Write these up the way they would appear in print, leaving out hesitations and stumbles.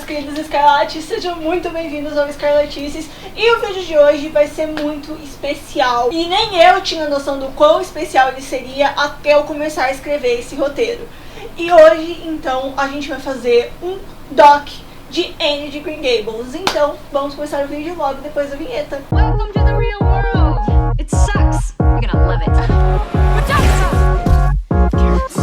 meus queridos Escarlates, sejam muito bem-vindos ao Escarlatices. E o vídeo de hoje vai ser muito especial. E nem eu tinha noção do quão especial ele seria até eu começar a escrever esse roteiro. E hoje, então, a gente vai fazer um doc de Anne de Green Gables. Então, vamos começar o vídeo logo depois da vinheta. Welcome to the real world. It sucks. You're gonna love it. What's up? Carrots.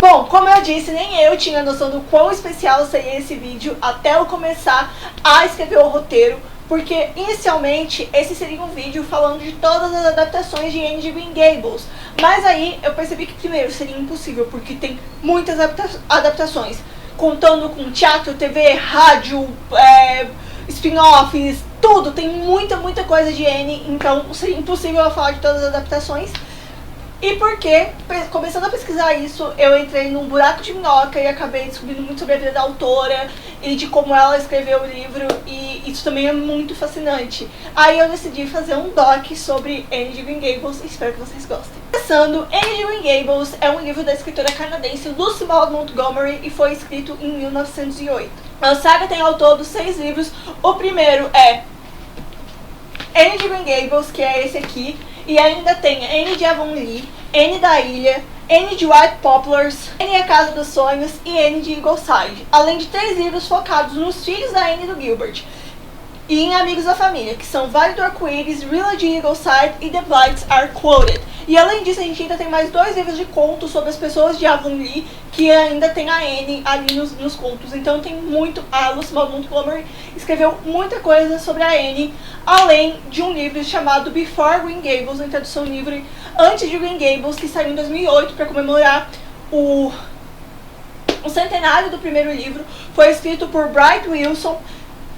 Bom, como eu disse, nem eu tinha noção do quão especial seria esse vídeo até eu começar a escrever o roteiro, porque inicialmente esse seria um vídeo falando de todas as adaptações de Anne de Green Gables, mas aí eu percebi que primeiro seria impossível, porque tem muitas adaptações, contando com teatro, TV, rádio, spin-offs, tudo, tem muita coisa de Anne, então seria impossível eu falar de todas as adaptações. E porque, começando a pesquisar isso, eu entrei num buraco de minhoca e acabei descobrindo muito sobre a vida da autora e de como ela escreveu o livro, e isso também é muito fascinante. Aí eu decidi fazer um doc sobre Anne de Green Gables e espero que vocês gostem. Começando, Anne de Green Gables é um livro da escritora canadense Lucy Maud Montgomery e foi escrito em 1908. A saga tem ao todo 6 livros. O primeiro é Anne de Green Gables, que é esse aqui. E ainda tem Anne de Avonlea, Anne da Ilha, Anne de White Poplars, Anne a Casa dos Sonhos e Anne de Ingleside. Além de 3 livros focados nos filhos da Anne do Gilbert e em Amigos da Família, que são Vale do Arco-Íris, Rilla de Ingleside e The Blights Are Quoted. E além disso, a gente ainda tem mais 2 livros de contos sobre as pessoas de Avonlea, que ainda tem a Anne ali nos contos. Então tem muito, a Lucy Maud Montgomery escreveu muita coisa sobre a Anne, além de um livro chamado Before Green Gables, em tradução livre, antes de Green Gables, que saiu em 2008 para comemorar o centenário do primeiro livro. Foi escrito por Bright Wilson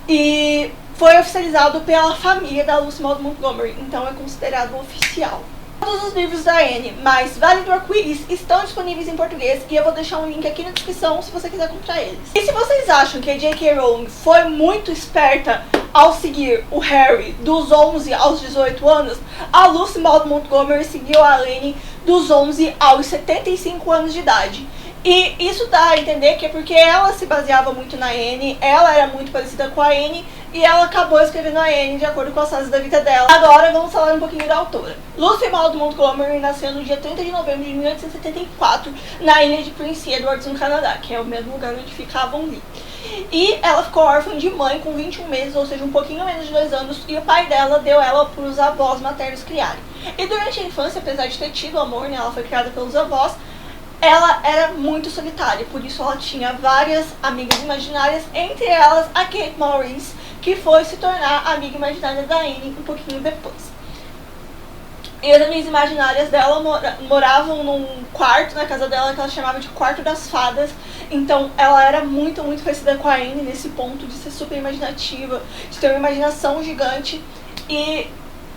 e foi oficializado pela família da Lucy Maud Montgomery, então é considerado oficial. Todos os livros da Anne, mais Vale do Arco-Íris, estão disponíveis em português e eu vou deixar um link aqui na descrição se você quiser comprar eles. E se vocês acham que a J.K. Rowling foi muito esperta ao seguir o Harry dos 11 aos 18 anos, a Lucy Maud Montgomery seguiu a Anne dos 11 aos 75 anos de idade. E isso dá a entender que é porque ela se baseava muito na Anne, ela era muito parecida com a Anne e ela acabou escrevendo a Anne de acordo com as fases da vida dela. Agora vamos falar um pouquinho da autora. Lucy Maud Montgomery nasceu no dia 30 de novembro de 1874 na ilha de Prince Edward, no Canadá, que é o mesmo lugar onde fica Avonlea. E ela ficou órfã de mãe com 21 meses, ou seja, um pouquinho menos de 2 anos, e o pai dela deu ela para os avós maternos criarem. E durante a infância, apesar de ter tido amor, né, ela foi criada pelos avós, ela era muito solitária, por isso ela tinha várias amigas imaginárias, entre elas a Kate Maurice, que foi se tornar a amiga imaginária da Anne um pouquinho depois. E as amigas imaginárias dela moravam num quarto na casa dela que ela chamava de Quarto das Fadas. Então ela era muito parecida com a Anne nesse ponto de ser super imaginativa, de ter uma imaginação gigante. E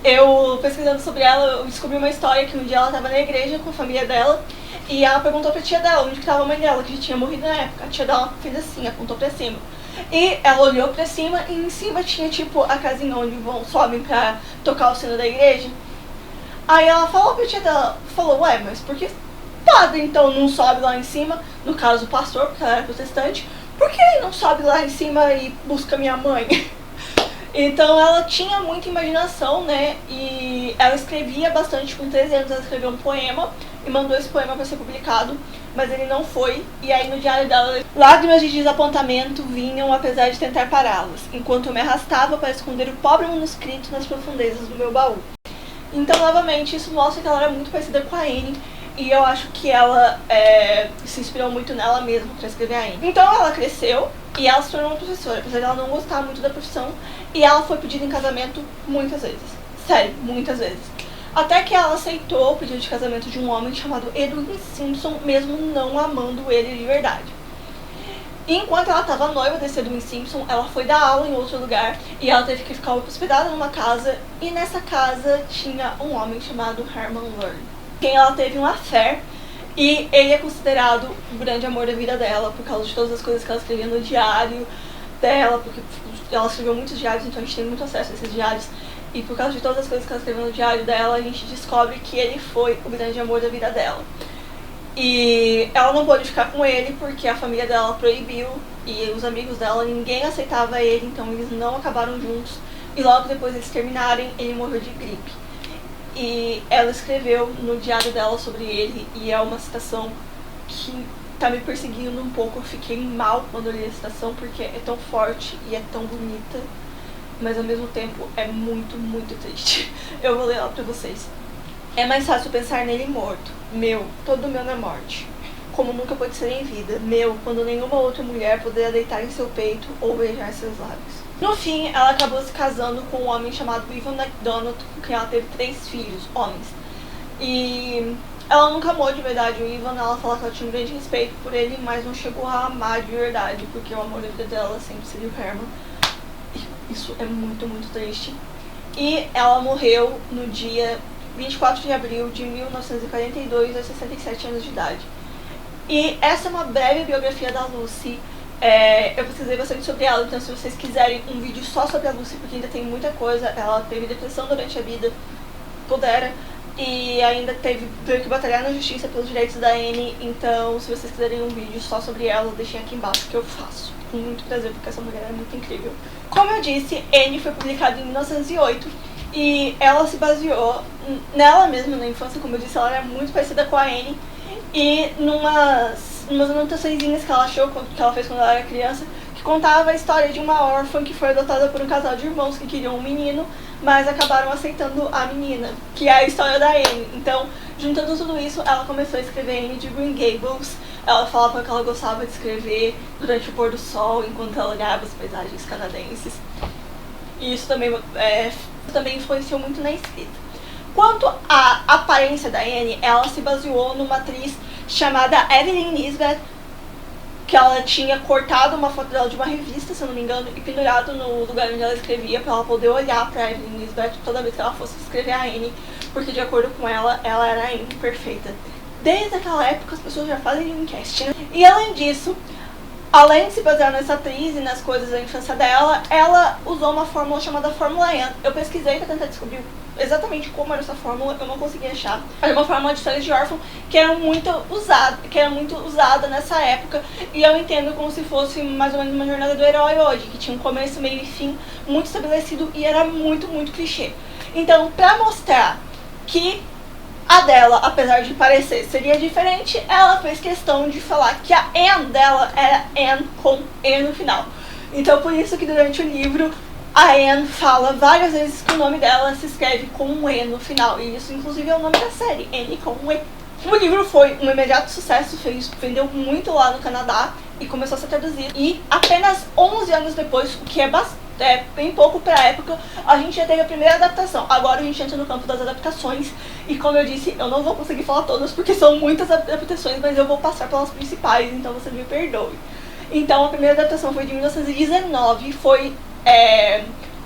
eu, pesquisando sobre ela, eu descobri uma história que um dia ela estava na igreja com a família dela e ela perguntou pra tia dela onde estava a mãe dela, que já tinha morrido na época. A tia dela fez assim, apontou pra cima. E ela olhou pra cima e em cima tinha tipo a casinha onde sobem pra tocar o sino da igreja. Aí ela falou pra tia dela, ué, mas por que padre então não sobe lá em cima? No caso o pastor, porque ela era protestante. Por que ele não sobe lá em cima e busca minha mãe? Então ela tinha muita imaginação, né, e ela escrevia bastante. Com 13 anos ela escreveu um poema e mandou esse poema para ser publicado, mas ele não foi. E aí no diário dela, lágrimas de desapontamento vinham apesar de tentar pará-las, enquanto eu me arrastava para esconder o pobre manuscrito nas profundezas do meu baú. Então, novamente, isso mostra que ela era muito parecida com a Anne, e eu acho que ela se inspirou muito nela mesma para escrever a Anne. Então ela cresceu e ela se tornou uma professora, apesar de ela não gostar muito da profissão, e ela foi pedida em casamento muitas vezes. Sério, muitas vezes. Até que ela aceitou o pedido de casamento de um homem chamado Edwin Simpson, mesmo não amando ele de verdade. E enquanto ela estava noiva desse Edwin Simpson, ela foi dar aula em outro lugar e ela teve que ficar hospedada numa casa, e nessa casa tinha um homem chamado Herman Lurd, quem ela teve um affair, e ele é considerado o grande amor da vida dela por causa de todas as coisas que ela escrevia no diário dela, porque ela escreveu muitos diários, então a gente tem muito acesso a esses diários. E por causa de todas as coisas que ela escreveu no diário dela, a gente descobre que ele foi o grande amor da vida dela. E ela não pôde ficar com ele porque a família dela proibiu e os amigos dela, ninguém aceitava ele, então eles não acabaram juntos. E logo depois eles terminarem, ele morreu de gripe. E ela escreveu no diário dela sobre ele, e é uma citação que tá me perseguindo um pouco. Eu fiquei mal quando eu li a citação porque é tão forte e é tão bonita, mas ao mesmo tempo é muito, muito triste. Eu vou ler ela pra vocês. É mais fácil pensar nele morto. Meu, todo meu na morte. Como nunca pôde ser em vida. Meu, quando nenhuma outra mulher poderia deitar em seu peito ou beijar seus lábios. No fim, ela acabou se casando com um homem chamado Ivan MacDonald, com quem ela teve 3 filhos, homens. E ela nunca amou de verdade o Ivan, ela fala que ela tinha um grande respeito por ele, mas não chegou a amar de verdade, porque o amor da vida dela sempre seria o Herman. Isso é muito, muito triste. E ela morreu no dia 24 de abril de 1942, aos 67 anos de idade. E essa é uma breve biografia da Lucy. Eu pesquisei bastante sobre ela, então se vocês quiserem um vídeo só sobre a Lucy, porque ainda tem muita coisa, ela teve depressão durante a vida, pudera, e ainda teve que batalhar na justiça pelos direitos da Anne, então se vocês quiserem um vídeo só sobre ela, deixem aqui embaixo que eu faço, com muito prazer, porque essa mulher é muito incrível. Como eu disse, Anne foi publicada em 1908, e ela se baseou nela mesma na infância. Como eu disse, ela era muito parecida com a Anne, e numas anotaçõezinhas que ela achou, que ela fez quando ela era criança, que contava a história de uma órfã que foi adotada por um casal de irmãos que queriam um menino, mas acabaram aceitando a menina, que é a história da Anne. Então, juntando tudo isso, ela começou a escrever Anne de Green Gables. Ela falava que ela gostava de escrever durante o pôr do sol, enquanto ela olhava as paisagens canadenses. E isso também influenciou muito na escrita. Quanto à aparência da Anne, ela se baseou numa atriz chamada Evelyn Nisbet, que ela tinha cortado uma foto dela de uma revista, se eu não me engano, e pendurado no lugar onde ela escrevia, para ela poder olhar para Evelyn Nisbet toda vez que ela fosse escrever a Anne, porque de acordo com ela, ela era a Anne perfeita. Desde aquela época as pessoas já fazem um casting, né? E além disso, além de se basear nessa atriz e nas coisas da infância dela, ela usou uma fórmula chamada Fórmula Anne. Eu pesquisei para tentar descobrir exatamente como era essa fórmula, eu não consegui achar. Era uma fórmula de histórias de órfão que era muito usada nessa época, e eu entendo como se fosse mais ou menos uma jornada do herói hoje, que tinha um começo, meio e fim muito estabelecido e era muito, muito clichê. Então, pra mostrar que a dela, apesar de parecer, seria diferente, ela fez questão de falar que a Anne dela era Anne com E no final. Então, por isso que durante o livro a Anne fala várias vezes que o nome dela se escreve com um E no final. E isso, inclusive, é o nome da série, Anne com um E. O livro foi um imediato sucesso, vendeu muito lá no Canadá e começou a ser traduzido. E apenas 11 anos depois, o que é bem pouco pra época, a gente já teve a primeira adaptação. Agora a gente entra no campo das adaptações. E como eu disse, eu não vou conseguir falar todas porque são muitas adaptações, mas eu vou passar pelas principais, então você me perdoe. Então a primeira adaptação foi de 1919, foi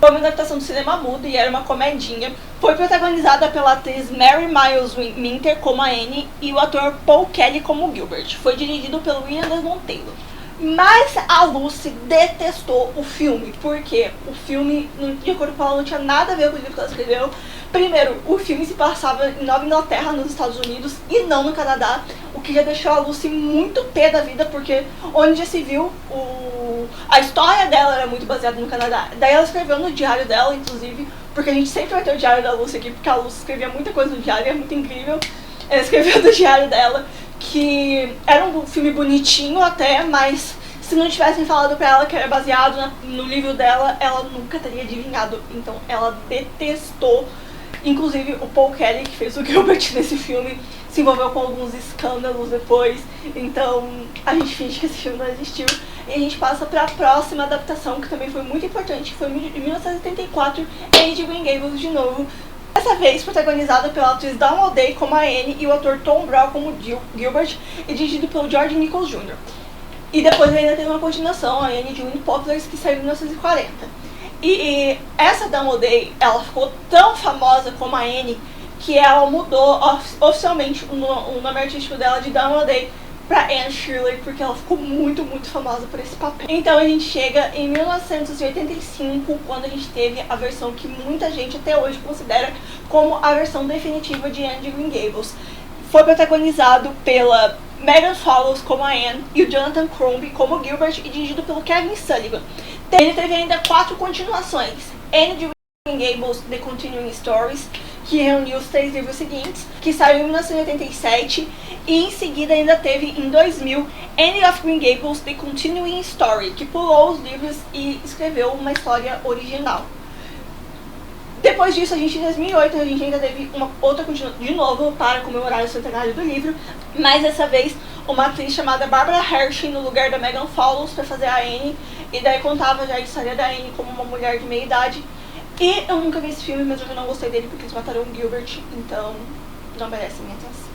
uma adaptação do cinema mudo e era uma comedinha. Foi protagonizada pela atriz Mary Miles Minter como a Anne e o ator Paul Kelly como Gilbert. Foi dirigido pelo William Desmond Taylor. Mas a Lucy detestou o filme, porque o filme, de acordo com ela, não tinha nada a ver com o livro que ela escreveu. Primeiro, o filme se passava em Nova Inglaterra, nos Estados Unidos, e não no Canadá, o que já deixou a Lucy muito pé da vida, porque onde já se viu, a história dela era muito baseada no Canadá. Daí ela escreveu no diário dela, inclusive, porque a gente sempre vai ter o diário da Lucy aqui, porque a Lucy escrevia muita coisa no diário, é muito incrível. Ela escreveu no diário dela que era um filme bonitinho até, mas se não tivessem falado pra ela que era baseado no livro dela, ela nunca teria adivinhado. Então ela detestou. Inclusive o Paul Kelly, que fez o Gilbert nesse filme, se envolveu com alguns escândalos depois. Então a gente finge que esse filme não existiu. E a gente passa pra próxima adaptação, que também foi muito importante, que foi em 1974, Anne de Green Gables de novo. Dessa vez protagonizada pela atriz Dawn O'Day como a Anne e o ator Tom Brown como Gilbert, e dirigido pelo George Nichols Jr. E depois ainda teve uma continuação, a Anne de Winnie Poplars, que saiu em 1940. E essa Dawn O'Day, ela ficou tão famosa como a Anne que ela mudou oficialmente o nome artístico dela de Dawn O'Day pra Anne Shirley, porque ela ficou muito, muito famosa por esse papel. Então a gente chega em 1985, quando a gente teve a versão que muita gente até hoje considera como a versão definitiva de Anne de Green Gables. foi protagonizado pela Megan Follows como a Anne e o Jonathan Crombie como Gilbert e dirigido pelo Kevin Sullivan. Ele teve ainda 4 continuações: Anne de Green Gables, The Continuing Stories, que reuniu os 3 livros seguintes, que saiu em 1987, e em seguida ainda teve em 2000 Anne of Green Gables, The Continuing Story, que pulou os livros e escreveu uma história original. Depois disso, em 2008, a gente ainda teve uma outra continuação de novo para comemorar o centenário do livro, mas dessa vez uma atriz chamada Barbara Hershey no lugar da Megan Follows para fazer a Anne, e daí contava já a história da Anne como uma mulher de meia idade. E eu nunca vi esse filme, mas eu já não gostei dele porque eles mataram o Gilbert, então não merece minha atenção.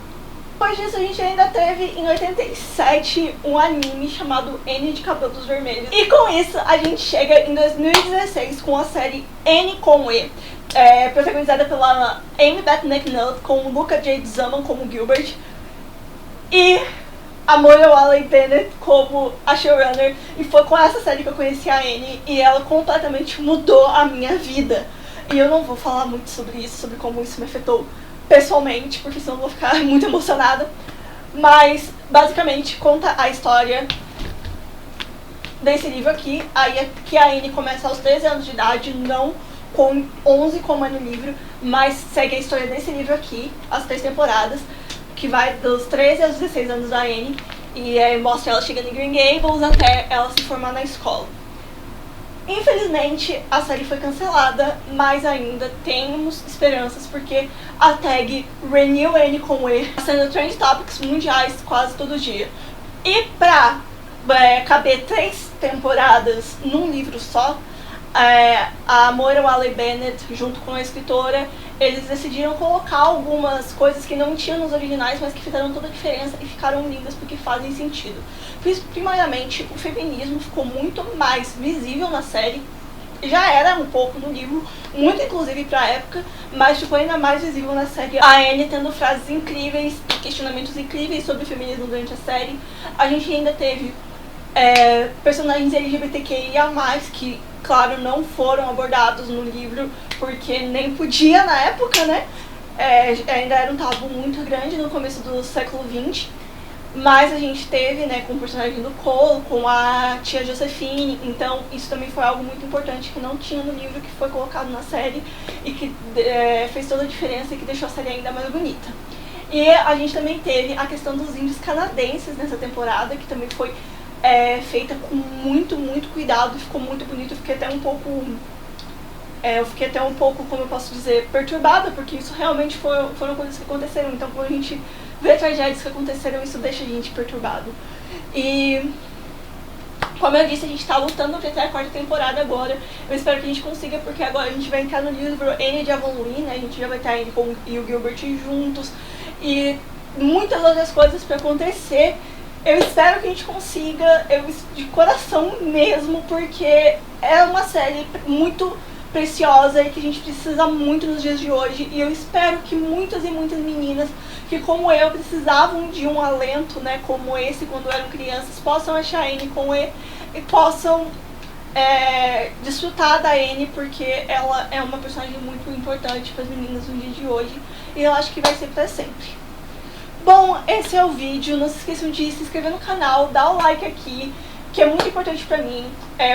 Depois disso, a gente ainda teve em 87 um anime chamado Anne de Cabelos Vermelhos. E com isso, a gente chega em 2016 com a série Anne com E, protagonizada pela Amy Beth McNutt, com o Luca J. Zaman como Gilbert, e a Moira Walley Bennett como a showrunner. E foi com essa série que eu conheci a Anne, e ela completamente mudou a minha vida. E eu não vou falar muito sobre isso, sobre como isso me afetou pessoalmente, porque senão eu vou ficar muito emocionada. Mas, basicamente, conta a história desse livro aqui, aí que a Anne começa aos 13 anos de idade, não com 11 como é no livro, mas segue a história desse livro aqui, as 3 temporadas, que vai dos 13 aos 16 anos da Anne, e mostra ela chegando em Green Gables até ela se formar na escola. Infelizmente, a série foi cancelada, mas ainda temos esperanças, porque a tag Renew Anne com E está sendo trend topics mundiais quase todo dia. E pra caber 3 temporadas num livro só, a Moira Walley Bennett, junto com a escritora, eles decidiram colocar algumas coisas que não tinham nos originais, mas que fizeram toda a diferença e ficaram lindas porque fazem sentido. Primeiramente, o feminismo ficou muito mais visível na série. Já era um pouco no livro, muito inclusive pra época, mas ficou ainda mais visível na série. A Anne tendo frases incríveis e questionamentos incríveis sobre o feminismo durante a série. A gente ainda teve personagens LGBTQIA+, que, claro, não foram abordados no livro, porque nem podia na época, né? Ainda era um tabu muito grande no começo do século XX. Mas a gente teve, né, com o personagem do Cole, com a tia Josephine, então isso também foi algo muito importante que não tinha no livro, que foi colocado na série e que fez toda a diferença e que deixou a série ainda mais bonita. E a gente também teve a questão dos índios canadenses nessa temporada, que também foi feita com muito, muito cuidado, ficou muito bonito. Eu fiquei até um pouco, como eu posso dizer, perturbada, porque isso realmente foram coisas que aconteceram. Então, quando a gente vê tragédias que aconteceram, isso deixa a gente perturbado. E, como eu disse, a gente tá lutando pra ter a 4ª temporada agora. Eu espero que a gente consiga, porque agora a gente vai entrar no livro Anne de Avonlea, né? A gente já vai estar a Anne e o Gilbert juntos, e muitas outras coisas pra acontecer. Eu espero que a gente consiga, de coração mesmo, porque é uma série muito preciosa e que a gente precisa muito nos dias de hoje. E eu espero que muitas e muitas meninas que, como eu, precisavam de um alento, né, como esse quando eram crianças, possam achar a Anne com E e possam desfrutar da Anne, porque ela é uma personagem muito importante para as meninas nos dias de hoje, e eu acho que vai ser para sempre. Bom, esse é o vídeo. Não se esqueçam de se inscrever no canal, dar o like aqui, que é muito importante pra mim.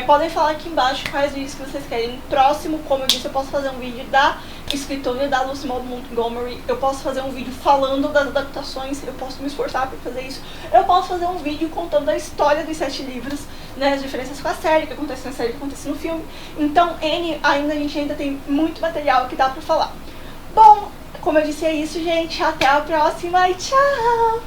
Podem falar aqui embaixo quais vídeos que vocês querem. Próximo, como eu disse, eu posso fazer um vídeo da escritora da Lucy Maud Montgomery. Eu posso fazer um vídeo falando das adaptações, eu posso me esforçar pra fazer isso. Eu posso fazer um vídeo contando a história dos 7 livros, né, as diferenças com a série, o que acontece na série, o que acontece no filme. Então, Anne, a gente ainda tem muito material que dá pra falar. Bom, como eu disse, é isso, gente. Até a próxima e tchau!